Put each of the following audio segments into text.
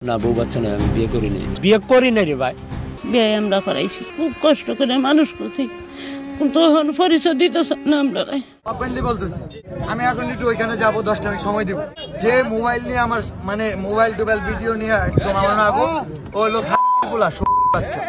না বউ বাচ্চা না, আমি বিয়ে করি নাই রে ভাই। বিয়ে আমরা করাইছি, খুব কষ্ট করে মানুষ করছি, তখন পরিচয় দিতেছে না আমরা। ওপেনলি বলতেছি, আমি এখন একটু ওইখানে যাবো, 10টা মিনিট সময় দিব। যে মোবাইল নিয়ে আমার মানে মোবাইল ভিডিও নিয়ে একদম আমার নাগো ও লোক বাচ্চা।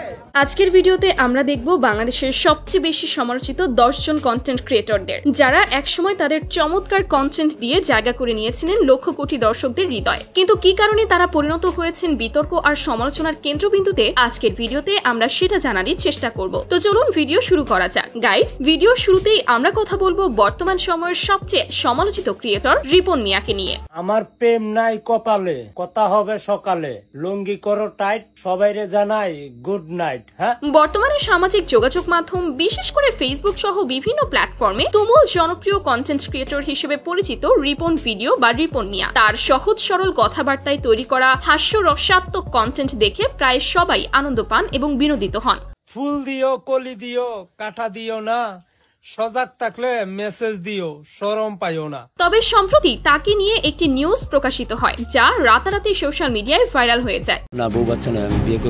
আজকের ভিডিওতে আমরা দেখব বাংলাদেশের সবচেয়ে বেশি সমালোচিত 10 জন কন্টেন্ট ক্রিয়েটরদের, যারা একসময় তাদের চমৎকার কন্টেন্ট দিয়ে জায়গা করে নিয়েছিলেন লক্ষ কোটি দর্শকদের হৃদয়, কিন্তু কি কারণে তারা পরিণত হয়েছেন বিতর্ক আর সমালোচনার কেন্দ্রবিন্দুতে। আজকের ভিডিওতে আমরা সেটা জানারই চেষ্টা করব। তো চলুন ভিডিও শুরু করা যাক। গাইস, ভিডিওর শুরুতেই আমরা কথা বলবো বর্তমান সময়ের সবচেয়ে সমালোচিত ক্রিয়েটর রিপন মিয়াকে নিয়ে। আমার প্রেম নাই কপালে, কথা হবে সকালে, লুঙ্গি করো টাইট, সবাইরে জানাই গুড নাইট। বর্তমানে সামাজিক যোগাযোগ মাধ্যম বিশেষ করে ফেসবুক সহ বিভিন্ন প্ল্যাটফর্মে তুমুল জনপ্রিয় কন্টেন্ট ক্রিয়েটর হিসেবে পরিচিত রিপন ভিডিও বা রিপন মিয়া। তার সহজ সরল কথাবার্তায় তৈরি করা হাস্যরসাত্মক কন্টেন্ট দেখে প্রায় সবাই আনন্দ পান এবং বিনোদিত হন। ফুল দিও, কলি দিও, কাটা দিও না, সজাগ থাকলে মেসেজ দিও, শরম পাইও না। তবে সম্প্রতি তাকে নিয়ে একটি নিউজ প্রকাশিত হয়, যা রাতারাতি সোশ্যাল মিডিয়ায় ভাইরাল হয়ে যায়। না বউ বাচ্চা না, আমি বিয়ে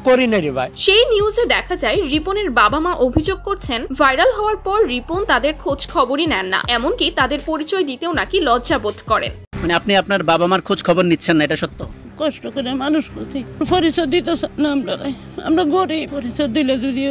করি নাই রে ভাই। সেই নিউজে দেখা যায় রিপনের বাবা মা অভিযোগ করছেন, ভাইরাল হওয়ার পর রিপন তাদের খোঁজ খবরই নেন না, এমনকি তাদের পরিচয় দিতেও নাকি লজ্জা বোধ করেন। মানে আপনি আপনার বাবা মার খোঁজ খবর নিচ্ছেন না, এটা সত্য? কষ্ট করে মানুষ করছি, পরিচয় দিতেছে না আমরা গরিব, পরিচয় দিলে যদি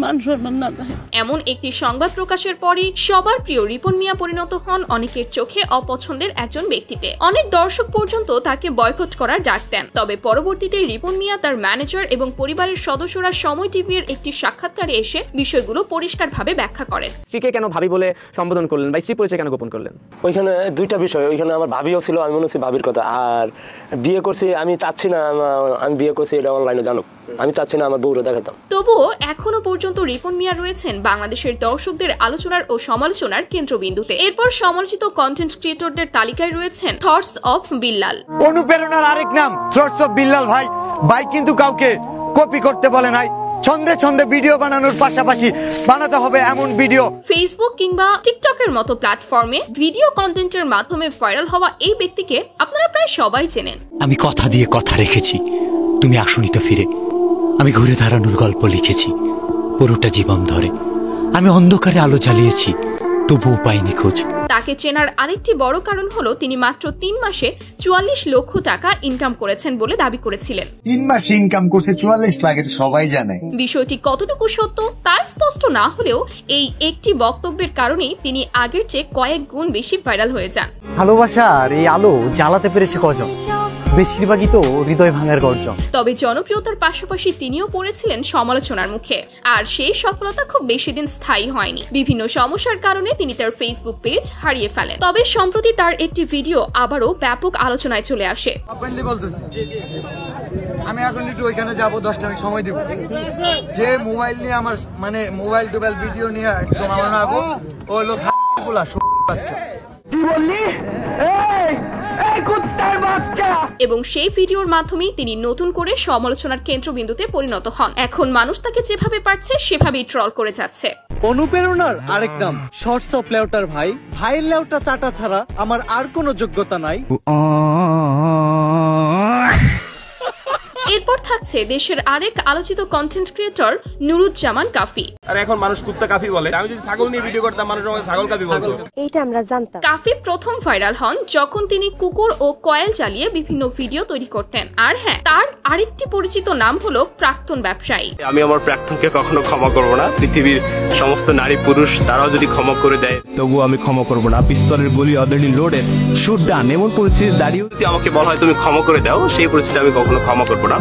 মান সম্মান না থাকে। এমন একটি সংবাদ প্রকাশের পরই সবার প্রিয় রিপন মিয়া পরিণত হন অনেকের চোখে অপছন্দের একজন ব্যক্তিতে। অনেক দর্শক পর্যন্ত তাকে বয়কট করার ডাক দেন। তবে পরবর্তীতে রিপন মিয়া তার ম্যানেজার এবং পরিবারের সদস্যরা সময় টিভির একটি সাক্ষাৎকারে এসে বিষয়গুলো পরিষ্কারভাবে ব্যাখ্যা করেন। স্ত্রীকে কেন ভাবি বলে সম্বোধন করলেন বা স্ত্রী পরিচয় কেন গোপন করলেন? ওইখানে দুইটা বিষয়, ওইখানে আমার ভাবিও ছিল, আমি মনে হচ্ছে ভাবির কথা। আর বিয়ে করছি, আমি চাচ্ছি না আমি বিয়ে করছি এটা অনলাইনে জানুক, আমি চাচ্ছি না আমার বউরে দেখাতাম। তবুও এখনো পর্যন্ত রিপন মিয়া রয়েছেন বাংলাদেশের দর্শকদের আলোচনার ও সমালোচনার কেন্দ্রবিন্দুতে। এরপর সমালোচিত কন্টেন্ট ক্রিয়েটরদের তালিকায় রয়েছেন থটস অফ বিল্লাল। অনুপ্রেরণার আরেক নাম থটস অফ বিল্লাল ভাই কিন্তু কাউকে কপি করতে বলে নাই। ছন্দে ছন্দে ভিডিও বানানোর পাশাপাশি বানাতে হবে এমন ভিডিও। ফেসবুক কিংবা টিকটকের মতো প্ল্যাটফর্মে ভিডিও কন্টেন্টের মাধ্যমে ভাইরাল হওয়া এই ব্যক্তিকে আপনারা প্রায় সবাই চেনেন। আমি কথা দিয়ে কথা রেখেছি, তুমি আসুনি তো ফিরে। আমি ঘুরে দাঁড়ানোর গল্প লিখেছি পুরোটা জীবন ধরে। আমি অন্ধকারে আলো জ্বালিয়েছি, তবুও পাইনি খোঁজ। তাকে চেনার আরেকটি বড় কারণ হলো তিনি মাত্র 3 মাসে 44 লক্ষ টাকা ইনকাম করেছেন বলে দাবি করেছিলেন। 3 মাসে ইনকাম করছে 44 লাখ, এটা সবাই জানে। বিষয়টি কতটুকু সত্য তা স্পষ্ট না হলেও এই একটি বক্তব্যের কারণেই তিনি আগের চেয়ে কয়েক গুণ বেশি ভাইরাল হয়ে যান। ভালোবাসার এই আলো জ্বালাতে পেরেছে কজন? বেশিরভাগই তো হৃদয় ভাঙার গর্জন। তবে জনপ্রিয়তার পাশাপাশি তিনিও পড়েছিলেন সমালোচনার মুখে, আর সেই সফলতা খুব বেশি দিন স্থায়ী হয়নি। বিভিন্ন সমস্যার কারণে তিনি তার ফেসবুক পেজ হারিয়ে ফেলেন। তবে সম্প্রতি তার একটি ভিডিও আবারও ব্যাপক আলোচনায় চলে আসে। ওপেনলি বলতেছি, আমি এখন একটু ওইখানে যাবো, 10টা মিনিট সময় দিব। যে মোবাইল নিয়ে আমার মানে মোবাইল ভিডিও নিয়ে একদম আমার নাগো ও লোক বাচ্চা। এবং সেই ভিডিওর মাধ্যমেই তিনি নতুন করে সমালোচনার কেন্দ্রবিন্দুতে পরিণত হন। এখন মানুষ তাকে যেভাবে পারছে সেভাবেই ট্রল করে যাচ্ছে। অনুপ্রেরণার আরেক নাম শর্টস অফ লেউটার ভাইয়ের লেউটা চাটা ছাড়া আমার আর কোনো যোগ্যতা নাই। এরপর থাকছে দেশের আরেক আলোচিত কন্টেন্ট ক্রিয়েটর নুরুজ্জামান কাফি। আর এখন মানুষ কুত্তা কাফি বলে, আমি যদি ছাগল নিয়ে ভিডিও করতাম মানুষ আমাকে ছাগল কাফি বলতো। এইটা আমরা জানতাম। কাফি প্রথম ভাইরাল হন যখন তিনি কুকুর ও কয়েল চালিয়ে বিভিন্ন ভিডিও তৈরি করতেন। আর হ্যাঁ, তার আরেকটি পরিচিত নাম হলো প্রাক্তন ব্যবসায়ী। আমি আমার প্রাক্তনকে কখনো ক্ষমা করব না। পৃথিবীর সমস্ত নারী পুরুষ তারাও যদি ক্ষমা করে দেয় তবু আমি ক্ষমা করব না। পিস্তলের গুলি অলরেডি লোডেড, শুট ডান, এমন পরিস্থিতি দাঁড়িয়েও যদি আমাকে বলা হয় তুমি ক্ষমা করে দাও, সেই পরিস্থিতি আমি কখনো ক্ষমা করব না।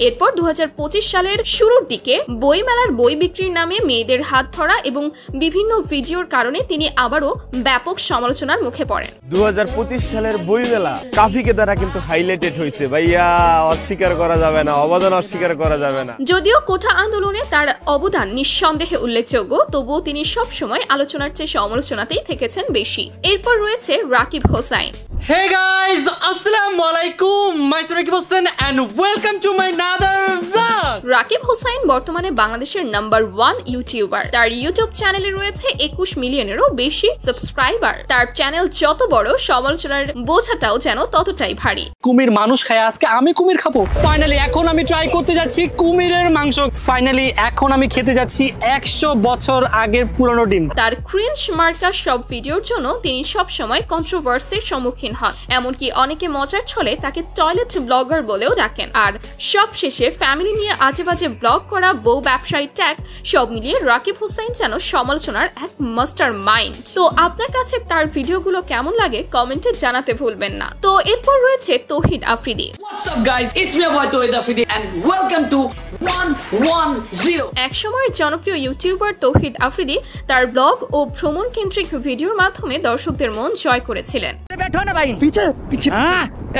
এরপর 2025 সালের শুরুর দিকে বইমেলার বই বিক্রির নামে মেয়েদের হাত ধরা এবং বিভিন্ন ভিডিওর কারণে তিনি আবারও ব্যাপক সমালোচনার মুখে পড়েন। 2025 সালের বইমেলা কাফিকে দ্বারা কিন্তু হাইলাইটেড হয়েছে, ভাইয়া অস্বীকার করা যাবে না, অবদান অস্বীকার করা যাবে না। যদিও কোটা আন্দোলনে তার অবদান নিঃসন্দেহে উল্লেখযোগ্য, তবুও তিনি সবসময় আলোচনার চেয়ে সমালোচনাতেই থেকেছেন বেশি। এরপর রয়েছে Rakib Hossain. Hey guys, Assalamu alaikum. My name is Rakib Hossain and welcome to my another vlog. Rakib Hussain বর্তমানে বাংলাদেশের নাম্বার 1 ইউটিউবার। তার ইউটিউব চ্যানেলে রয়েছে 21 মিলিয়নেরও বেশি সাবস্ক্রাইবার। তার চ্যানেল যত বড়, সমালোচনার বোঝাটাও যেন ততটাই ভারী। কুমির মানুষ খায়, আজকে আমি কুমির খাবো। ফাইনালি এখন আমি ট্রাই করতে যাচ্ছি কুমিরের মাংস। ফাইনালি এখন আমি খেতে যাচ্ছি 100 বছর আগের পুরনো ডিম। তার ক্রিঞ্জ মার্কা সব ভিডিওর জন্য তিনি সব সময় কন্ট্রোভার্সির সম্মুখীন হন, এমনকি অনেকে মজার ছলে তাকে টয়লেট ব্লগার বলেও ডাকেন। আর সব শেষে ফ্যামিলি নিয়ে আজেবাজে ব্লগ করা, বউ ব্যবসায়ী ট্যাগ, সব মিলিয়ে রাকিব হুসাইন যেন সমালোচনার এক মাস্টার মাইন্ড। তো আপনার কাছে তার ভিডিওগুলো কেমন লাগে কমেন্টে জানাতে ভুলবেন না। তো এরপর রয়েছে তৌহিদ Afridi. What's up guys, it's me boy Tauhid Afridi and welcome to 110। একসময়ের জনপ্রিয় ইউটিউবার তৌহিদ আফ্রিদি তার ব্লগ ও ভ্রমণ কেন্দ্রিক ভিডিওর মাধ্যমে দর্শকদের মন জয় করেছিলেন। बैठो ना भाई, पीछे पीछे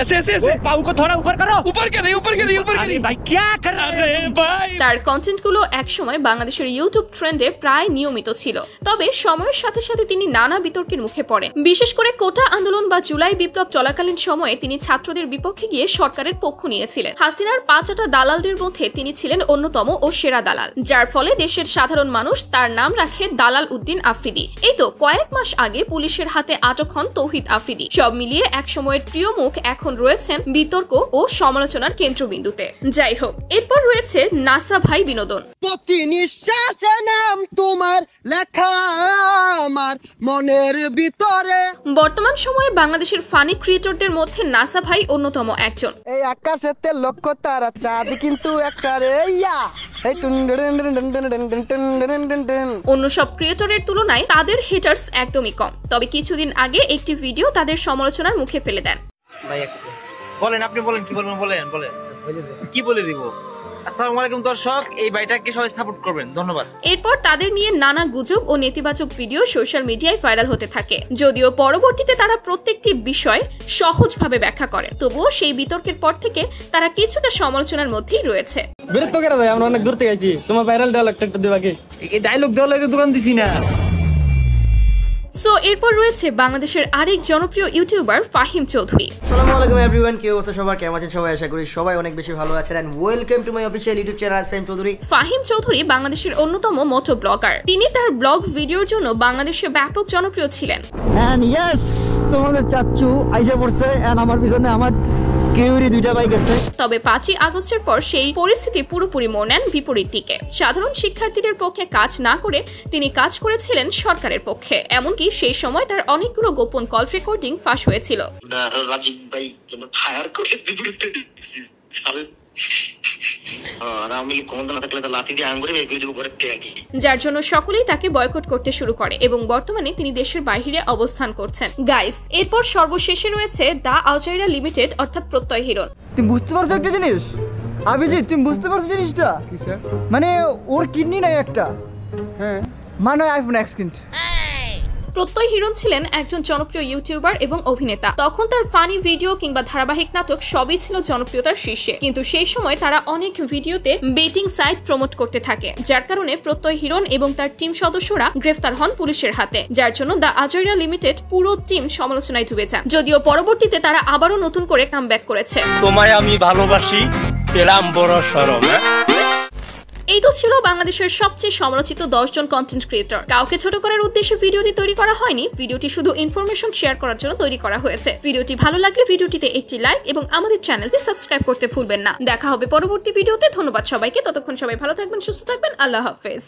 ऐसे ऐसे ऐसे पाऊ को थोड़ा ऊपर करो, ऊपर के नहीं, ऊपर के नहीं, ऊपर के नहीं। भाई क्या कर रहे हैं भाई? তার কন্টেন্টগুলো একসময় বাংলাদেশের ইউটিউব ট্রেন্ডে প্রায় নিয়মিত ছিল। তবে সময়ের সাথে সাথে তিনি নানা বিতর্কের মুখে পড়েন। বিশেষ করে কোটা আন্দোলন বা জুলাই বিপ্লব চলাকালীন সময়ে তিনি ছাত্রদের বিপক্ষে গিয়ে সরকারের পক্ষ নিয়েছিলেন। হাসিনার পাঁচটা দালালদের মধ্যে তিনি ছিলেন অন্যতম ও সেরা দালাল, যার ফলে দেশের সাধারণ মানুষ তার নাম রাখে দালাল উদ্দিন আফ্রিদি। এই তো কয়েক মাস আগে পুলিশের হাতে আটক হন তৌহিদ আফ্রিদি। সব মিলিয়ে এক সময়ের প্রিয় মুখ এখন রয়েছেন বিতর্ক ও সমালোচনার কেন্দ্রবিন্দুতে। যাই হোক, এরপর রয়েছে নাসা ভাই বিনোদন। প্রতি নিঃশ্বাসে নাম তোমার লেখা আমার মনের ভিতরে। বর্তমান সময়ে বাংলাদেশের ফানি ক্রিয়েটরদের মধ্যে নাসা ভাই অন্যতম একজন। এই আকাশেতে লক্ষ তারা, চাঁদ কিন্তু একটা রে ইয়া। অন্য সব ক্রিয়েটরের তুলনায় তাদের হেটার্স একদমই কম। তবে কিছুদিন আগে একটি ভিডিও তাদের সমালোচনার মুখে ফেলে দেন। বলেন, আপনি বলেন, কি বলবেন, বলেন বলেন কি বলে দিব। আসসালামু আলাইকুম দর্শক, এই ভাইটাকে সবাই সাপোর্ট করবেন, ধন্যবাদ। এরপর তাদের নিয়ে নানা গুজব ও নেতিবাচক ভিডিও সোশ্যাল মিডিয়ায় ভাইরাল হতে থাকে। যদিও পরবর্তীতে তারা প্রত্যেকটি বিষয় সহজভাবে ব্যাখ্যা করেন, তবুও সেই বিতর্কের পর থেকে তারা কিছুটা সমালোচনার মধ্যেই রয়েছে। বিরক্ত করে দেয়, আমরা অনেক দূর থেকে আইছি, তোমার ভাইরাল ডায়লগটা একটু দেবা কি? এই ডায়লগ দেওয়ার লাগে দোকান দিছি না। সো এরপর রয়েছে বাংলাদেশের আরেক জনপ্রিয় ইউটিউবার ফাহিম চৌধুরী। আসসালামু আলাইকুম এভরিওয়ান, কি অবস্থা সবার, কেমন আছেন সবাই? আশা করি সবাই অনেক বেশি ভালো আছেন and welcome to my official YouTube channel Fahim Chowdhury. Fahim Chowdhury বাংলাদেশের অন্যতম মোটো ব্লগার। তিনি তার ব্লগ ভিডিওর জন্য বাংলাদেশে ব্যাপক জনপ্রিয় ছিলেন। এন্ড ইয়েস, তোমাদের চাচ্চু আইসা পড়ছে এন্ড আমার পিছনে আমার কেউরি দুইটা বাইক আছে। তবে 5ই আগস্টের পর সেই পরিস্থিতি পুরোপুরি মোড় নেন বিপরীত দিকে। সাধারণ শিক্ষার্থীদের পক্ষে কাজ না করে তিনি কাজ করেছিলেন সরকারের পক্ষে। এমনকি সেই সময় তার অনেকগুলো গোপন কল রেকর্ডিং ফাঁস হয়েছিল। রাজীব ভাই যেন ফায়ার করে বিপরীতে দিচ্ছি যার জন্য সকলেই তাকে বয়কট করতে শুরু করে এবং বর্তমানে তিনি দেশের বাইরে অবস্থান করছেন। গাইস, এরপর সর্বশেষে রয়েছে দা আউজাইরা লিমিটেড অর্থাৎ প্রত্যয় হিরণ। তুমি বুঝতে পারছো একটা জিনিস আবিজি, তুমি বুঝতে পারছো জিনিসটা? মানে ওর কিডনি নাই একটা, হ্যাঁ মানে আইফোন এক্স কিনছে। প্রত্যয় হিরণ ছিলেন একজন জনপ্রিয় ইউটিউবার এবং অভিনেতা। তখন তার ফানি ভিডিও কিংবা ধারাবাহিক নাটক সবই ছিল জনপ্রিয়তার শীর্ষে। কিন্তু সেই সময় তারা অনেক ভিডিওতে বেটিং সাইট প্রমোট করতে থাকে, যার কারণে প্রত্যয় হিরণ এবং তার টিম সদস্যরা গ্রেফতার হন পুলিশের হাতে। যার জন্য দা আজাইরা লিমিটেড পুরো টিম সমালোচনায় ডুবে যান। যদিও পরবর্তীতে তারা আবারও নতুন করে কামব্যাক করেছে। তোমায় আমি ভালোবাসি, পেলাম বড় শরম। এই তো ছিল বাংলাদেশের সবচেয়ে সমালোচিত 10 জন কন্টেন্ট ক্রিয়েটর। কাউকে ছোট করার উদ্দেশ্যে ভিডিওটি তৈরি করা হয়নি, ভিডিওটি শুধু ইনফরমেশন শেয়ার করার জন্য তৈরি করা হয়েছে। ভিডিওটি ভালো লাগলে ভিডিওটিতে একটি লাইক এবং আমাদের চ্যানেলটি সাবস্ক্রাইব করতে ভুলবেন না। দেখা হবে পরবর্তী ভিডিওতে। ধন্যবাদ সবাইকে, ততক্ষণ সবাই ভালো থাকবেন, সুস্থ থাকবেন, আল্লাহ হাফেজ।